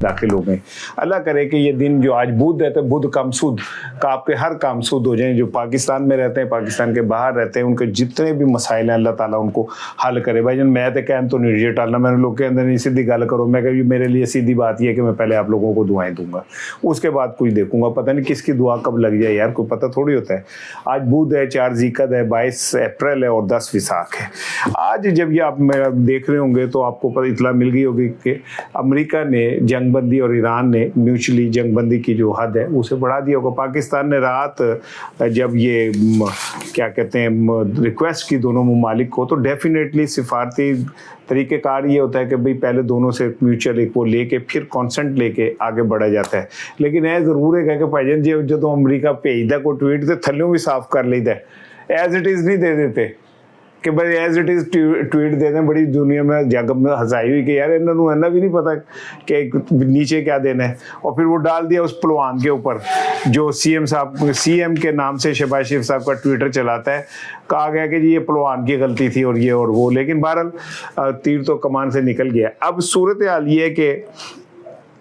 दाखिल हो गए। अल्लाह करे कि ये दिन जो आज बुध है तो बुध कामसूद का आपके हर काम सूद हो जाए। जो पाकिस्तान में रहते हैं, पाकिस्तान के बाहर रहते हैं, उनके जितने भी मसाइल हैं अल्लाह ताला उनको हल करे। भाई जन मैं तो कहम तो नहीं टालना, मैंने लोग के अंदर नहीं सीधी गल करो। मैं कभी मेरे लिए सीधी बात यह है कि मैं पहले आप लोगों को दुआएं दूंगा, उसके बाद कुछ देखूंगा। पता नहीं किसकी दुआ कब लग जाए यार, कोई पता थोड़ी होता है। आज बुध है, 4 ज़िलक़द है, 22 अप्रैल है और 10 विसाख है। आज जब ये आप देख रहे होंगे तो आपको पता इतला मिल गई होगी कि अमेरिका ने जंगबंदी और ईरान ने म्यूचुअली जंगबंदी की जो हद है उसे बढ़ा दिया होगा। पाकिस्तान ने रात जब ये क्या कहते हैं रिक्वेस्ट की दोनों ममालिक को, तो डेफिनेटली सिफारती तरीक़ेकार ये होता है कि भाई पहले दोनों से म्यूचुअल एक वो लेके फिर कॉन्सेंट लेके आगे बढ़ा जाता है। लेकिन यह ज़रूर है कि भाईजान जी जो तो अमरीका भेजता कोई ट्वीट तो थल्लों भी साफ कर लेता है, एज इट इज़ नहीं दे देते कि भाई एज इट इज़ ट्वीट दे दें। बड़ी दुनिया में जग में हंसाई हुई कि यार इन्होंने इन्ना भी नहीं पता कि नीचे क्या देना है। और फिर वो डाल दिया उस पहलवान के ऊपर जो सीएम के नाम से शहबाज शरीफ साहब का ट्विटर चलाता है। कहा गया कि जी ये पहलवान की गलती थी और ये और वो, लेकिन बहरहाल तीर तो कमान से निकल गया। अब सूरत हाल ये है कि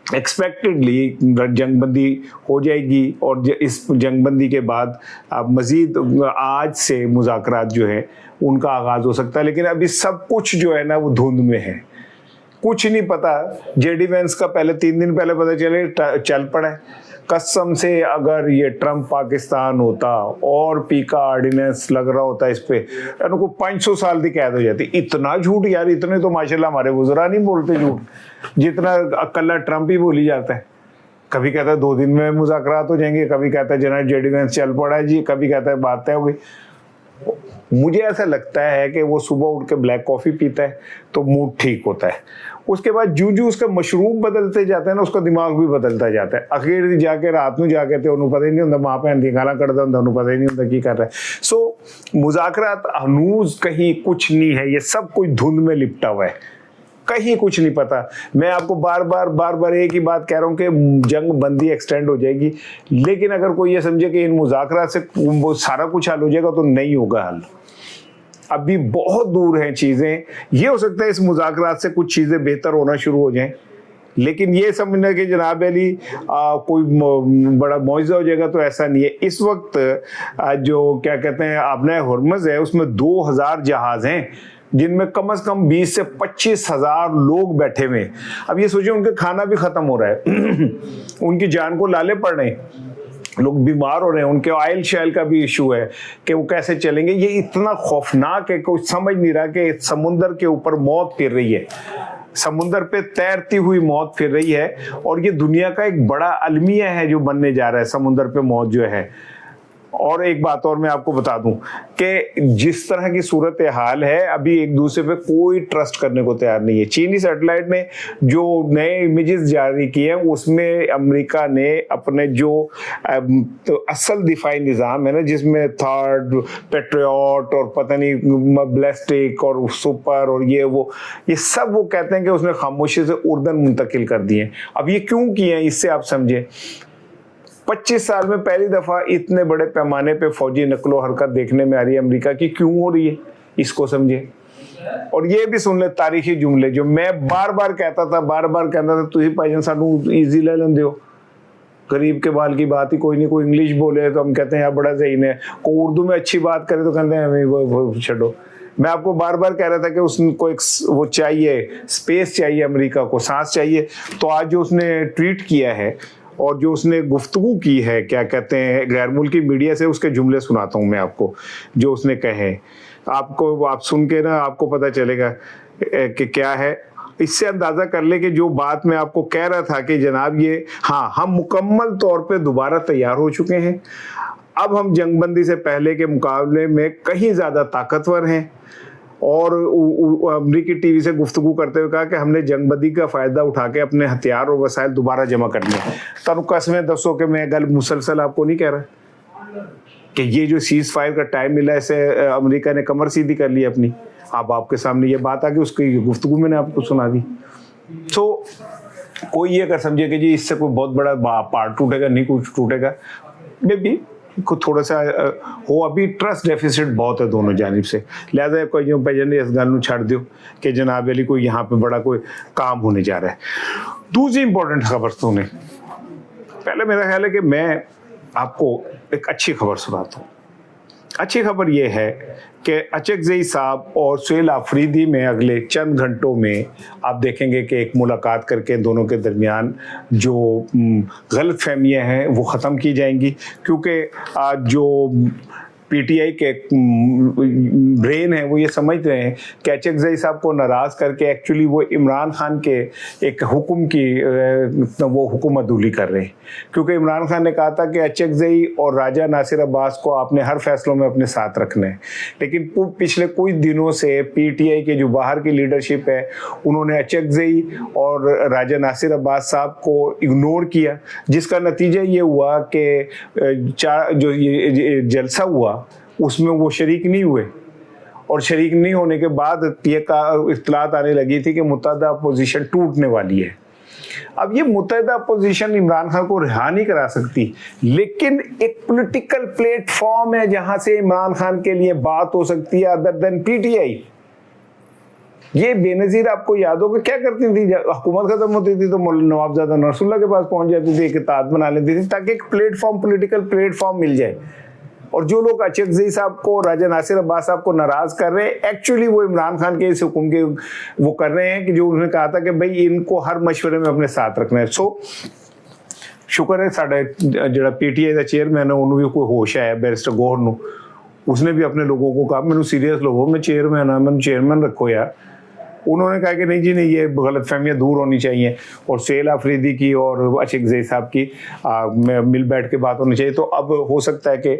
एक्सपेक्टेडली जंगबंदी हो जाएगी और इस जंगबंदी के बाद अब मज़ीद आज से मुज़ाकरात जो है उनका आगाज़ हो सकता है। लेकिन अभी सब कुछ जो है ना वो धुंध में है, कुछ नहीं पता। जेडी वेंस का पहले 3 दिन पहले पता चल पड़ा है। कसम से अगर ये ट्रंप पाकिस्तान होता और पीका ऑर्डिनेंस लग रहा होता इस पे, उनको 500 साल की कैद हो जाती। इतना झूठ यार, इतने तो माशाल्लाह हमारे वज़रा नहीं बोलते झूठ जितना अकल्ला ट्रंप ही बोली जाता है। कभी कहता है 2 दिन में मुज़ाकरात हो जाएंगे, कभी कहता है जनाब जेडी वेंस चल पड़ा है जी, कभी कहता है बात तय हो गई। मुझे ऐसा लगता है कि वो सुबह उठ के ब्लैक कॉफ़ी पीता है तो मूड ठीक होता है। उसके बाद जू उसका मशरूब बदलते जाते हैं ना, उसका दिमाग भी बदलता जाता है। आखिर जाके रात में जाके तो उन्होंने पता ही नहीं होता, माँ भैन दी गाला कटता होता, उन्होंने पता ही नहीं होता की कर रहा है। सो मुज़ाकरात हनूज कहीं कुछ नहीं है, ये सब कुछ धुंध में लिपटा हुआ है, कहीं कुछ नहीं पता। मैं आपको बार बार एक ही बात कह रहा हूँ कि जंग बंदी एक्सटेंड हो जाएगी, लेकिन अगर कोई ये समझे कि इन मुज़ाकरात से वो सारा कुछ हल हो जाएगा तो नहीं होगा हल। अभी बहुत दूर हैं चीज़ें। ये हो सकता है इस मुज़ाकरात से कुछ चीज़ें बेहतर होना शुरू हो जाएं, लेकिन ये समझना कि जनाब अली कोई बड़ा मुआवजा हो जाएगा तो ऐसा नहीं है। इस वक्त जो क्या कहते हैं आपने हुर्मुज़ है उसमें 2000 जहाज़ हैं जिनमें कम से कम 20 से 25,000 लोग बैठे हुए हैं। अब ये सोचिए उनका खाना भी ख़त्म हो रहा है उनकी जान को लाले पड़ रहे हैं, लोग बीमार हो रहे हैं, उनके ऑयल शेल का भी इशू है कि वो कैसे चलेंगे। ये इतना खौफनाक है, कोई समझ नहीं रहा कि समुंदर के ऊपर मौत फिर रही है, समुंदर पे तैरती हुई मौत फिर रही है। और ये दुनिया का एक बड़ा अलमिया है जो बनने जा रहा है, समुंदर पे मौत जो है। और एक बात और मैं आपको बता दूं कि जिस तरह की सूरत हाल है अभी एक दूसरे पे कोई ट्रस्ट करने को तैयार नहीं है। चीनी सैटेलाइट ने जो नए इमेजेस जारी किए हैं उसमें अमेरिका ने अपने जो तो असल दिफाई निज़ाम है ना, जिसमें थर्ड पेट्रियट और पता नहीं बैलिस्टिक और सुपर और ये सब वो कहते हैं कि उसने खामोशी से उर्दन मुंतकिल कर दिए। अब ये क्यों किए हैं इससे आप समझे। 25 साल में पहली दफ़ा इतने बड़े पैमाने पे फौजी नकलो हरकत देखने में आ रही है अमेरिका की, क्यों हो रही है इसको समझे। और ये भी सुन ले तारीखी जुमले जो मैं बार बार कहता था तुझे भाईजान सानू ईजी ले लेंदे हो, गरीब के बाल की बात ही कोई नहीं। कोई इंग्लिश बोले तो हम कहते हैं यार बड़ा ज़हीन है, कोई उर्दू में अच्छी बात करे तो कहते हैं वो छोड़ो। मैं आपको बार बार कह रहा था कि उसको एक वो चाहिए, स्पेस चाहिए, अमेरिका को सांस चाहिए। तो आज जो उसने ट्वीट किया है और जो उसने गुफ्तगू की है क्या कहते हैं गैर मुल्की मीडिया से, उसके जुमले सुनाता हूँ मैं आपको जो उसने कहे। आप सुन के ना आपको पता चलेगा कि क्या है। इससे अंदाज़ा कर ले कि जो बात मैं आपको कह रहा था कि जनाब ये हाँ हम मुकम्मल तौर पे दोबारा तैयार हो चुके हैं। अब हम जंगबंदी से पहले के मुकाबले में कहीं ज़्यादा ताकतवर हैं। और अमरीकी टीवी से गुफ्तगू करते हुए कहा कि हमने जंगबंदी का फ़ायदा उठा के अपने हथियार और वसाइल दोबारा जमा कर लिए। तब कसमें दसो कि मैं गल मुसलसल आपको नहीं कह रहा कि ये जो सीज़ फायर का टाइम मिला इसे अमेरिका ने कमर सीधी कर ली अपनी। अब आपके सामने ये बात आ गई, उसकी गुफ्तगू मैंने आपको सुना दी। तो कोई ये अगर समझे कि जी इससे कोई बहुत बड़ा पार्ट टूटेगा, नहीं कुछ टूटेगा, मे बी को थोड़ा सा हो। अभी ट्रस्ट डेफिसिट बहुत है दोनों जानिब से, लिहाजा कोई जो भाईजान इस गल नूं छड़ दियो कि जनाब अली कोई यहाँ पे बड़ा कोई काम होने जा रहा है। दूसरी इंपॉर्टेंट खबर सुने। पहले मेरा ख्याल है कि मैं आपको एक अच्छी खबर सुनाता हूँ। अच्छी खबर यह है कि अचकज़ई साहब और सुहेल आफरीदी में अगले चंद घंटों में आप देखेंगे कि एक मुलाकात करके दोनों के दरमियान जो गलत फहमियाँ हैं वो ख़त्म की जाएंगी, क्योंकि जो पीटीआई के ब्रेन है वो ये समझ रहे हैं कि अचकज़ई साहब को नाराज़ करके एक्चुअली वो इमरान खान के एक हुक्म की वो हुकूमत दूली कर रहे हैं, क्योंकि इमरान खान ने कहा था कि अचकज़ई और राजा नासिर अब्बास को आपने हर फैसलों में अपने साथ रखना है। लेकिन पिछले कुछ दिनों से पीटीआई के जो बाहर की लीडरशिप है उन्होंने अचकज़ई और राजा नासिर अब्बास साहब को इग्नोर किया, जिसका नतीजा ये हुआ कि जो ये जलसा हुआ उसमें वो शरीक नहीं हुए, और शरीक नहीं होने के बाद ये इत्तलात आने लगी थी कि मुत्तहदा अपोजिशन टूटने वाली है। अब ये मुत्तहदा अपोजिशन इमरान खान को रिहा नहीं करा सकती, लेकिन एक पॉलिटिकल प्लेटफॉर्म है जहां से इमरान खान के लिए बात हो सकती है अदर देन पीटीआई। ये बेनज़ीर आपको याद होगा क्या करती थी, हुकूमत खत्म होती थी तो नवाबजादा नरसुल्ला के पास पहुंच जाती थी, एक इत्तेहाद बना लेती थी ताकि एक प्लेटफॉर्म, पॉलिटिकल प्लेटफॉर्म मिल जाए। और जो लोग अचकज़ई साहब को, राजा नासिर अब्बास साहब को नाराज कर रहे हैं, एक्चुअली वो इमरान खान के इस हुक्म के वो कर रहे हैं कि जो उन्होंने कहा था कि भाई इनको हर मशवरे में अपने साथ रखना है। सो शुक्र है साडा जिहड़ा पीटीआई का चेयरमैन है उन्होंने भी कोई होश आया, बैरिस्टर गौहर नूं, उसने भी अपने लोगों को कहा मैंने सीरियस लोगो, मैं चेयरमैन हाँ, मैंने चेयरमैन रखो यार। उन्होंने कहा कि नहीं जी नहीं, ये गलतफहमियाँ दूर होनी चाहिए और सुहेल आफरीदी की और अचकज़ई साहब की मिल बैठ के बात होनी चाहिए। तो अब हो सकता है कि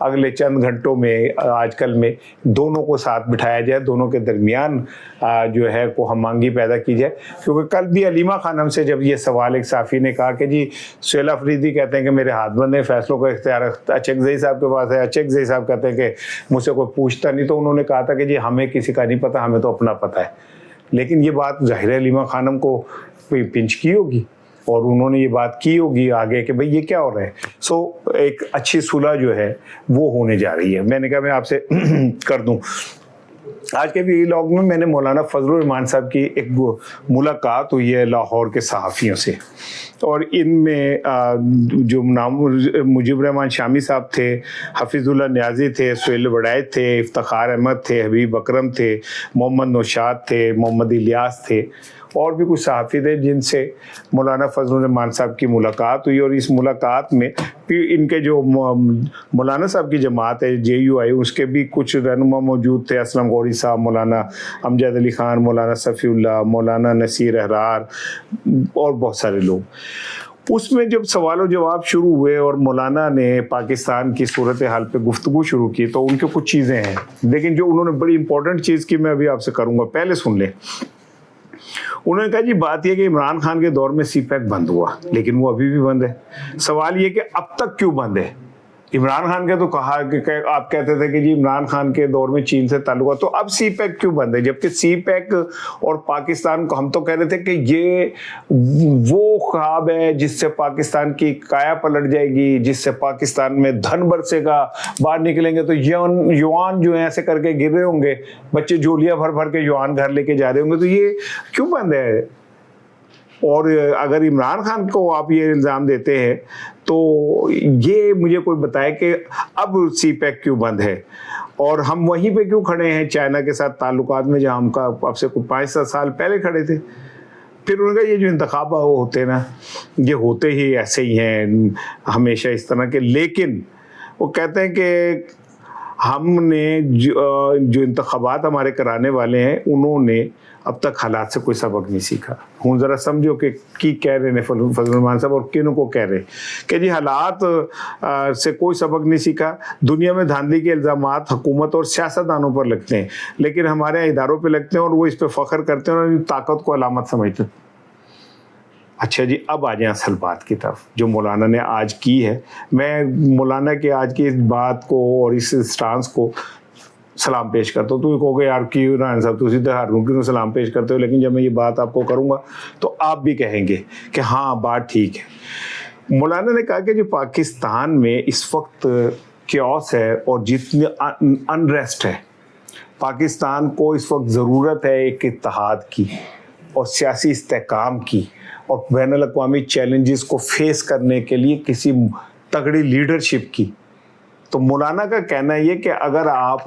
अगले चंद घंटों में आजकल में दोनों को साथ बिठाया जाए, दोनों के दरमियान जो है को हम मांगी पैदा की जाए। क्योंकि कल भी अलीमा खानम से जब ये सवाल एक साफ़ी ने कहा कि जी सुहेल आफरीदी कहते हैं कि मेरे हाथ बंद है, फैसलों का इख्तियार अचकज़ई साहब के पास है, अचकज़ई साहब कहते हैं कि मुझसे कोई पूछता नहीं, तो उन्होंने कहा था कि जी हमें किसी का नहीं पता, हमें तो अपना पता है। लेकिन ये बात ज़ाहिर है अलीमा खानम को पिंच की होगी और उन्होंने ये बात की होगी आगे कि भाई ये क्या हो रहा है। सो एक अच्छी सुलह जो है वो होने जा रही है। मैंने कहा मैं आपसे कर दूं। आज के व्लॉग में मैंने मौलाना फजलुर रहमान साहब की एक मुलाकात हुई है लाहौर के सहाफ़ियों से, और इनमें जो नाम मुजीब रहमान शामी साहब थे, हफीजुल्लाह न्याजी थे, सुहेल वड़ैत थे, इफ्तिखार अहमद थे, हबीब अकरम थे, मोहम्मद नौशाद थे, मोहम्मद इलियास थे, और भी कुछ सहाफ़ी थे जिनसे मौलाना फजलुर रहमान साहब की मुलाकात हुई। और इस मुलाकात में इनके जो मौलाना साहब की जमात है JUI, उसके भी कुछ रहनुमा मौजूद थे, असलम गौरी साहब, मौलाना अमजद अली ख़ान, मौलाना सफ़ीउल्लाह, मौलाना नसीर अहरार और बहुत सारे लोग। उसमें जब सवाल जवाब शुरू हुए और मौलाना ने पाकिस्तान की सूरत हाल पे गुफ्तगू शुरू की, तो उनके कुछ चीज़ें हैं, लेकिन जो उन्होंने बड़ी इंपॉर्टेंट चीज़ की मैं अभी आपसे करूँगा, पहले सुन लें। उन्होंने कहा जी बात यह कि इमरान खान के दौर में CPEC बंद हुआ, लेकिन वो अभी भी बंद है। सवाल ये कि अब तक क्यों बंद है। इमरान खान के तो कहा कि आप कहते थे कि जी इमरान खान के दौर में चीन से ताल्लुक, तो अब CPEC क्यों बंद है, जबकि CPEC और पाकिस्तान को हम तो कह रहे थे कि ये वो ख्वाब है जिससे पाकिस्तान की काया पलट जाएगी, जिससे पाकिस्तान में धन बरसेगा, बाहर निकलेंगे तो युआन जो है ऐसे करके गिर रहे होंगे, बच्चे झोलियां भर भर के युआन घर लेके जा रहे होंगे, तो ये क्यों बंद है। और अगर इमरान खान को आप ये इल्ज़ाम देते हैं तो ये मुझे कोई बताए कि अब CPEC क्यों बंद है और हम वहीं पे क्यों खड़े हैं चाइना के साथ ताल्लुकात में, जहाँ हमका अब से कुछ 5-7 साल पहले खड़े थे। फिर उनका ये जो इंतखाब होते हैं ना, ये होते ही ऐसे ही हैं हमेशा इस तरह के, लेकिन वो कहते हैं कि हमने जो इंतखाबात हमारे कराने वाले हैं उन्होंने अब तक हालात से कोई सबक नहीं सीखा। हूँ ज़रा समझो कि की कह रहे हैं फजलुर रहमान साहब और किन को कह रहे कि जी हालात से कोई सबक नहीं सीखा। दुनिया में धांधली के इल्ज़ामात हुकूमत और सियासतदानों पर लगते हैं, लेकिन हमारे यहाँ इदारों पर लगते हैं और वो इस पर फ़ख्र करते हैं और ताकत को अलामत समझते हैं। अच्छा जी, अब आ जाए असल बात की तरफ जो मौलाना ने आज की है। मैं मौलाना के आज की इस बात को और इस स्टांस को सलाम पेश करता हूँ। तो कहोगे यार की रान साहब तुम तो हर मुमकिन सलाम पेश करते हो, लेकिन जब मैं ये बात आपको करूँगा तो आप भी कहेंगे कि हाँ बात ठीक है। मौलाना ने कहा कि जो पाकिस्तान में इस वक्त क्योस है और जितनी अनरेस्ट है, पाकिस्तान को इस वक्त ज़रूरत है एक इत्तेहाद की और सियासी इस्तेहकाम की और बैनुल अक़वामी चैलेंजेस को फेस करने के लिए किसी तगड़ी लीडरशिप की। तो मौलाना का कहना ये कि अगर आप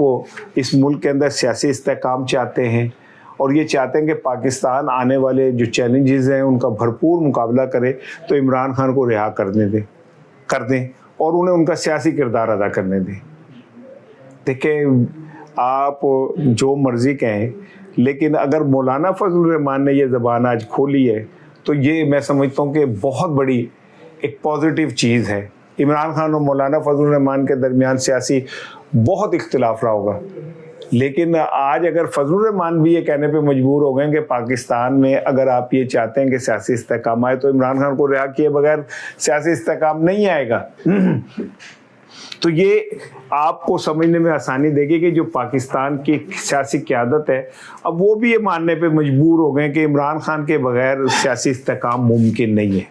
इस मुल्क के अंदर सियासी इस्तेहकाम चाहते हैं और ये चाहते हैं कि पाकिस्तान आने वाले जो चैलेंजेस हैं उनका भरपूर मुकाबला करे, तो इमरान खान को रिहा कर दें और उन्हें उनका सियासी किरदार अदा करने दें। देखिए, आप जो मर्जी कहें, लेकिन अगर मौलाना फजलुर रहमान ने ये ज़बान आज खोली है तो ये मैं समझता हूँ कि बहुत बड़ी एक पॉजिटिव चीज़ है। इमरान खान और मौलाना फजलुर रहमान के दरमियान सियासी बहुत इख्तिलाफ रहा होगा, लेकिन आज अगर फजलुर रहमान भी ये कहने पे मजबूर हो गए कि पाकिस्तान में अगर आप ये चाहते हैं कि सियासी इस्तेहकाम आए तो इमरान खान को रिहा किए बगैर सियासी इस्तेहकाम नहीं आएगा। तो ये आपको समझने में आसानी देगी कि जो पाकिस्तान की सियासी क़यादत है, अब वो भी ये मानने पे मजबूर हो गए कि इमरान खान के बगैर सियासी इस्तेहकाम मुमकिन नहीं है।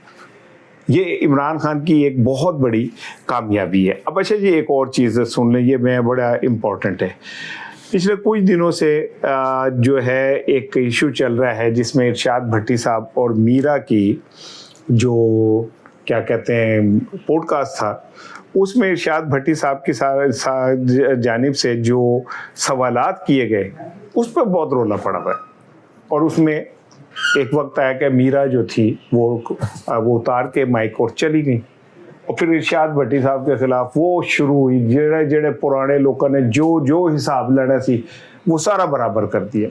ये इमरान खान की एक बहुत बड़ी कामयाबी है। अब अच्छा जी, एक और चीज़ सुन लें, ये मैं बड़ा इम्पोर्टेंट है। पिछले कुछ दिनों से जो है एक इशू चल रहा है जिसमें इरशाद भट्टी साहब और मीरा की जो क्या कहते हैं पॉडकास्ट था, उसमें इरशाद भट्टी साहब की जानिब से जो सवालात किए गए उस पर बहुत रोला पड़ा हुआ है। और उसमें एक वक्त आया कि मीरा जो थी वो उतार के माइक और चली गई, और फिर इरशाद भट्टी साहब के खिलाफ वो शुरू हुई, जेड़े पुराने लोगों ने जो हिसाब लेना सी वो सारा बराबर कर दिया।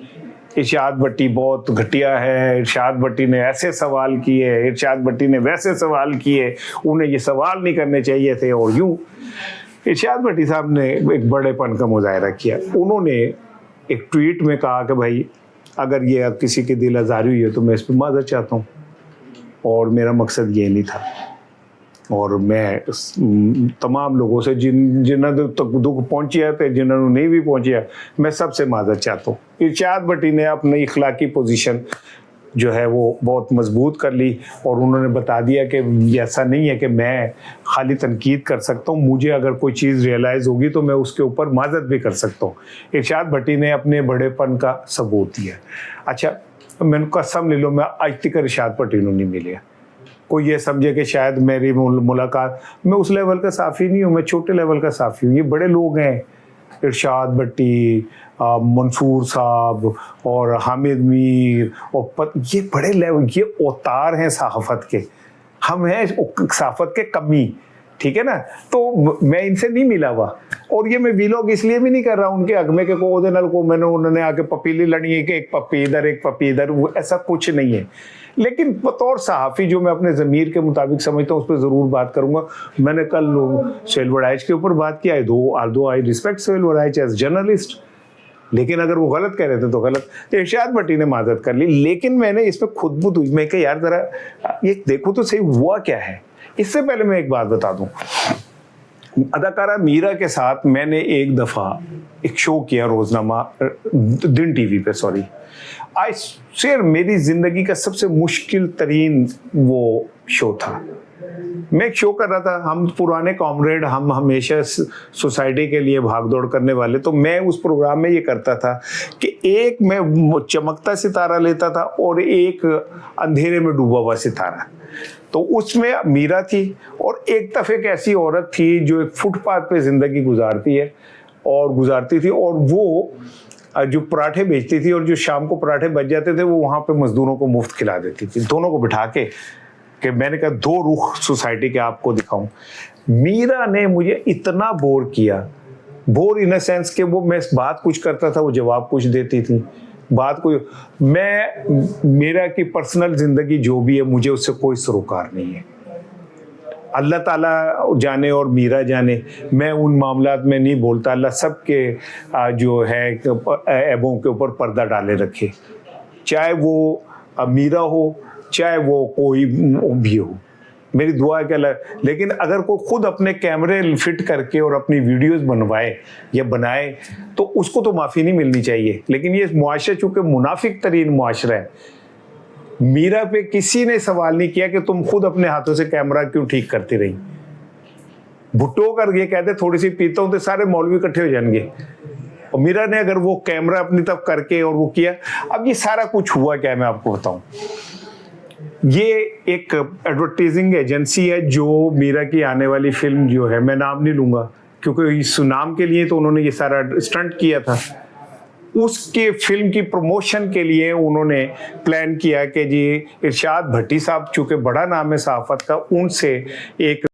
इरशाद भट्टी बहुत घटिया है, इरशाद भट्टी ने ऐसे सवाल किए, इरशाद भट्टी ने वैसे सवाल किए, उन्हें ये सवाल नहीं करने चाहिए थे, और यूं। इरशाद भट्टी साहब ने एक बड़ेपन का मुजाहरा किया। उन्होंने एक ट्वीट में कहा कि भाई अगर ये किसी की दिल आज़ारी हुई है तो मैं इस पर माज़रत चाहता हूँ, और मेरा मकसद ये नहीं था, और मैं तमाम लोगों से जिन्होंने तक दुख पहुँचिया थे, जिन्होंने नहीं भी पहुँचिया, मैं सबसे माज़रत चाहता हूँ। इरशाद भट्टी ने अपनी इखलाकी पोजीशन जो है वो बहुत मजबूत कर ली, और उन्होंने बता दिया कि ऐसा नहीं है कि मैं खाली तनकीद कर सकता हूँ, मुझे अगर कोई चीज़ रियलाइज़ होगी तो मैं उसके ऊपर माज़रत भी कर सकता हूँ। इरशाद भट्टी ने अपने बड़ेपन का सबूत दिया। अच्छा, मैंने कसम ले लो, मैं आज तक इरशाद भट्टी को नहीं मिले। कोई ये समझे कि शायद मेरी मुलाकात, मैं उस लेवल का साफ़ी नहीं हूँ, मैं छोटे लेवल का साफ़ी हूँ। ये बड़े लोग हैं, इरशाद भट्टी, मंसूर साहब और हामिद मीर, और ये बड़े लेवल, ये अवतार हैं सहाफ़त के, हम हैं सहाफ़त के कमी, ठीक है ना। तो मैं इनसे नहीं मिला हुआ, और ये मैं वीलॉग इसलिए भी नहीं कर रहा उनके अगमे के को मैंने उन्होंने आके पपीली लड़ी है कि एक पप्पी इधर, वो ऐसा कुछ नहीं है। लेकिन बतौर सहाफ़ी जो मैं अपने ज़मीर के मुताबिक समझता हूँ उस पर ज़रूर बात करूँगा। मैंने कल सोहेल वड़ाइच के ऊपर बात किया है, though I respect Sohail Waraich as journalist, लेकिन अगर वो गलत कह रहे थे तो गलत। तो इरशाद भट्टी ने माज़रत कर ली, लेकिन मैंने इस पर खुद बुद हुई, मैं कहा यार ज़रा ये देखो तो सही हुआ क्या है। इससे पहले मैं एक बात बता दूं, अदाकारा मीरा के साथ मैंने एक दफ़ा एक शो किया, रोज़नामा दिन टीवी पे, सॉरी, आई शेयर, मेरी ज़िंदगी का सबसे मुश्किल तरीन वो शो था। मैं एक शो कर रहा था, हम पुराने कॉमरेड, हम हमेशा सोसाइटी के लिए भागदौड़ करने वाले, तो मैं उस प्रोग्राम में ये करता था कि एक मैं चमकता सितारा लेता था और एक अंधेरे में डूबा हुआ सितारा। तो उसमें मीरा थी, और एक तरफ एक ऐसी औरत थी जो एक फुटपाथ पे ज़िंदगी गुजारती थी, और वो जो पराठे बेचती थी, और जो शाम को पराठे बच जाते थे वो वहाँ पे मजदूरों को मुफ्त खिला देती थी। दोनों को बिठा के कि मैंने कहा दो रुख सोसाइटी के आपको दिखाऊं। मीरा ने मुझे इतना बोर किया, बोर इन अ सेंस कि वो मैं बात कुछ करता था वो जवाब कुछ देती थी, बात कोई, मेरा की पर्सनल ज़िंदगी जो भी है मुझे उससे कोई सरोकार नहीं है। अल्लाह ताला जाने और मीरा जाने, मैं उन मामलात में नहीं बोलता। अल्लाह सबके जो है ऐबों के ऊपर पर्दा डाले रखे, चाहे वो मीरा हो चाहे वो कोई भी हो, मेरी दुआ है कि अल्लाह। लेकिन अगर कोई खुद अपने कैमरे फिट करके और अपनी वीडियोस बनवाए या बनाए तो उसको तो माफ़ी नहीं मिलनी चाहिए। लेकिन ये मुआशरा चूँकि मुनाफिक तरीन मुआशरा है, मीरा पे किसी ने सवाल नहीं किया कि तुम खुद अपने हाथों से कैमरा क्यों ठीक करती रही। भुट्टो कर ये कहते थोड़ी सी पीता हूँ तो सारे मौलवी इकट्ठे हो जाएंगे, और मीरा ने अगर वो कैमरा अपनी तरफ करके और वो किया। अब ये सारा कुछ हुआ क्या है मैं आपको बताऊं। یہ ایک ایڈورٹائزنگ ایجنسی ہے جو میرا کی آنے والی فلم جو ہے، میں نام نہیں لوں گا کیونکہ اس نام کے لیے تو انہوں نے یہ سارا اسٹنٹ کیا تھا، اس کے فلم کی پروموشن کے لیے انہوں نے پلان کیا کہ جی ارشاد بھٹی صاحب چونکہ بڑا نام ہے صحافت کا، ان سے ایک